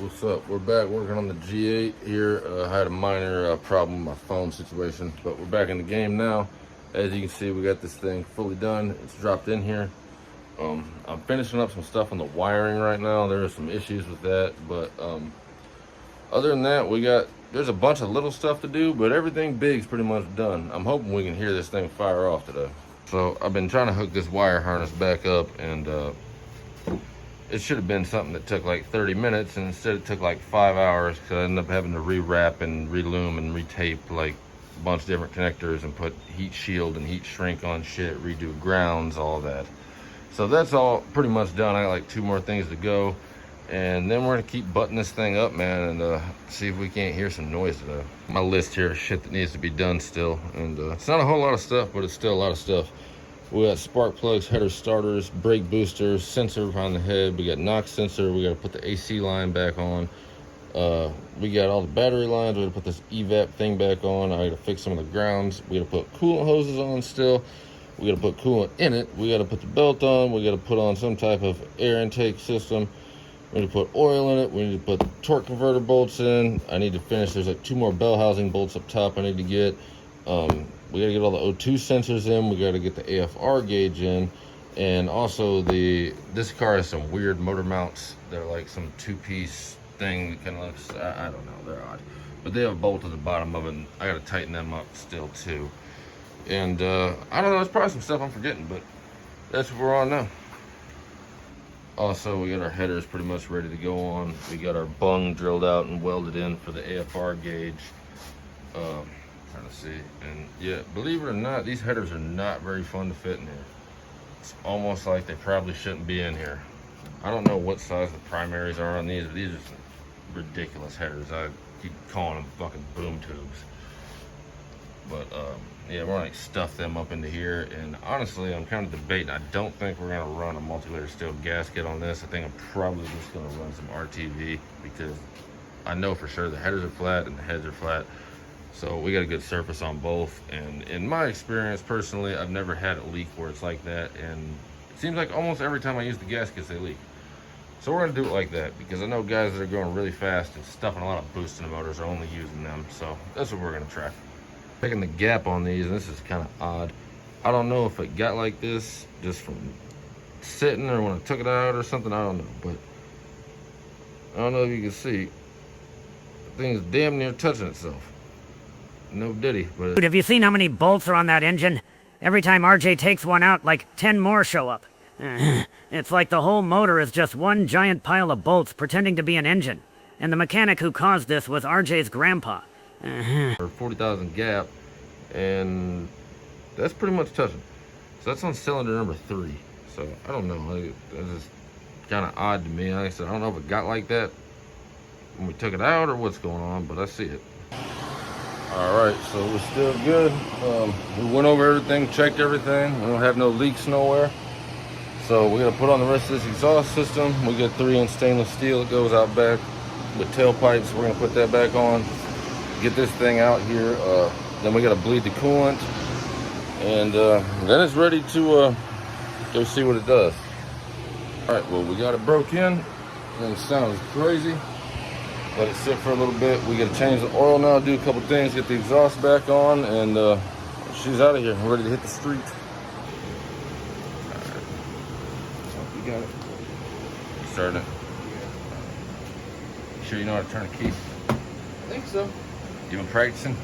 What's up? We're back working on the G8 here. I had a minor problem with my phone situation, but we're back in the game now. As you can see, we got this thing fully done. It's dropped in here. I'm finishing up some stuff on the wiring right now. There are some issues with that, but other than that, there's a bunch of little stuff to do, but everything big's pretty much done. I'm hoping we can hear this thing fire off today. So I've been trying to hook this wire harness back up, and it should have been something that took like 30 minutes, and instead it took like 5 hours because I ended up having to rewrap and relume and retape like a bunch of different connectors and put heat shield and heat shrink on shit, redo grounds, all that. So that's all pretty much done. I got like 2 more things to go, and then we're gonna keep butting this thing up, man, and see if we can't hear some noise today. My list here is shit that needs to be done still, and it's not a whole lot of stuff, but it's still a lot of stuff. We got spark plugs, header starters, brake boosters, sensor behind the head. We got NOx sensor. We got to put the AC line back on. We got all the battery lines. We got to put this evap thing back on. I got to fix some of the grounds. We got to put coolant hoses on still. We got to put coolant in it. We got to put the belt on. We got to put on some type of air intake system. We need to put oil in it. We need to put torque converter bolts in. I need to finish. There's like 2 more bell housing bolts up top I need to get. We got to get all the O2 sensors in. We got to get the AFR gauge in, and also this car has some weird motor mounts. They're like some 2-piece thing that kind of looks, I don't know, they're odd, but they have a bolt at the bottom of it, and I got to tighten them up still too. And I don't know, there's probably some stuff I'm forgetting, but that's what we're on now. Also, we got our headers pretty much ready to go on. We got our bung drilled out and welded in for the AFR gauge. Trying to see, and yeah, believe it or not, these headers are not very fun to fit in here. It's almost like they probably shouldn't be in here. I don't know what size the primaries are on these, but these are some ridiculous headers. I keep calling them fucking boom tubes. But yeah, we're gonna stuff them up into here, and honestly, I'm kind of debating. I don't think we're gonna run a multi-layer steel gasket on this. I think I'm probably just gonna run some RTV, because I know for sure the headers are flat and the heads are flat. So we got a good surface on both, and in my experience personally, I've never had it leak where it's like that, and it seems like almost every time I use the gaskets they leak. So we're gonna do it like that, because I know guys that are going really fast and stuffing a lot of boost in the motors are only using them. So that's what we're gonna try. Taking the gap on these, and this is kind of odd. I don't know if it got like this just from sitting or when I took it out or something, I don't know, but I don't know if you can see, the thing's damn near touching itself. No diddy, but Dude, have you seen how many bolts are on that engine? Every time RJ takes one out, like 10 more show up. It's like the whole motor is just one giant pile of bolts pretending to be an engine. And the mechanic who caused this was RJ's grandpa. Or 40,000 gap, and that's pretty much touching. So that's on cylinder number 3. So I don't know, that's just kind of odd to me. Like I said, I don't know if it got like that when we took it out or what's going on, but I see it. All right, so we're still good. We went over everything, checked everything. We don't have no leaks nowhere. So we gotta put on the rest of this exhaust system. We got 3-inch stainless steel that goes out back with tailpipes. We're gonna put that back on, get this thing out here. Then we gotta bleed the coolant, and then it's ready to go see what it does. All right, well, we got it broke in, and it sounds crazy. Let it sit for a little bit. We gotta change the oil now, do a couple things, get the exhaust back on, and she's out of here. We're ready to hit the street. All right. So you got it. Starting it. You sure you know how to turn a key? I think so. You been practicing?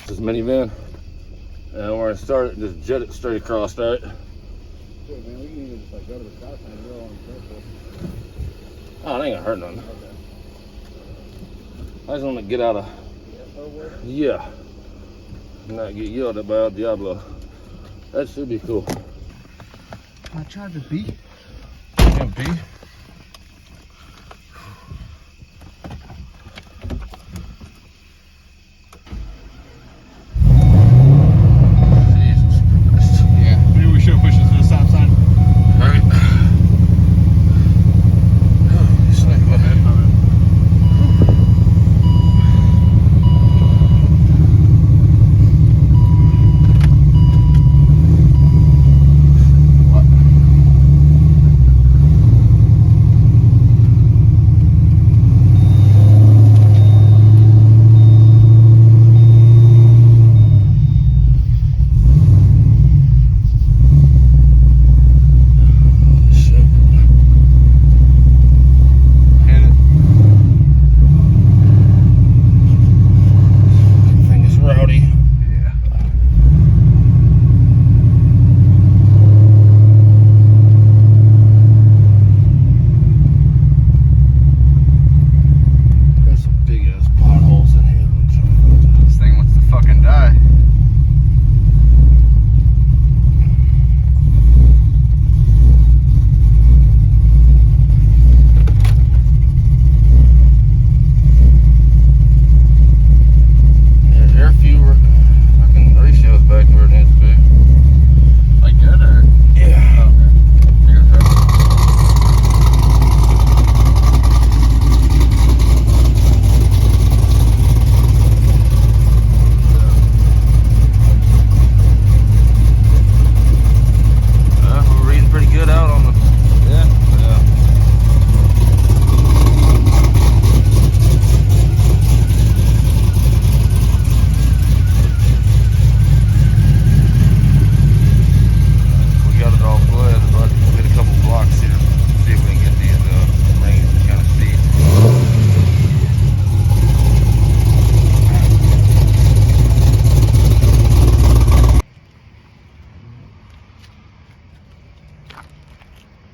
This minivan. And we're gonna start it, just jet it straight across, all right? Dude, man, we can even just like go to the stop sign and go on the circle. Oh, it ain't gonna hurt nothing. Okay. I just wanna get out of, yeah, not get yelled at by El Diablo. That should be cool. I tried to beat. Can't be.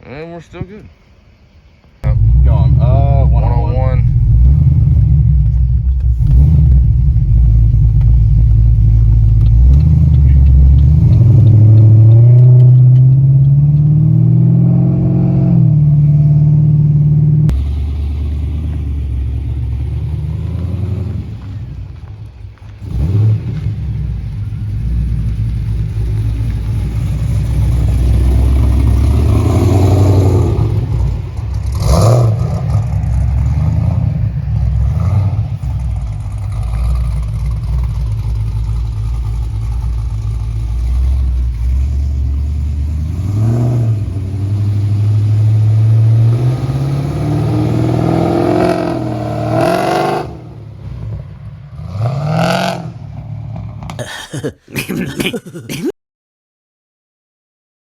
And we're still good. Go on. 101.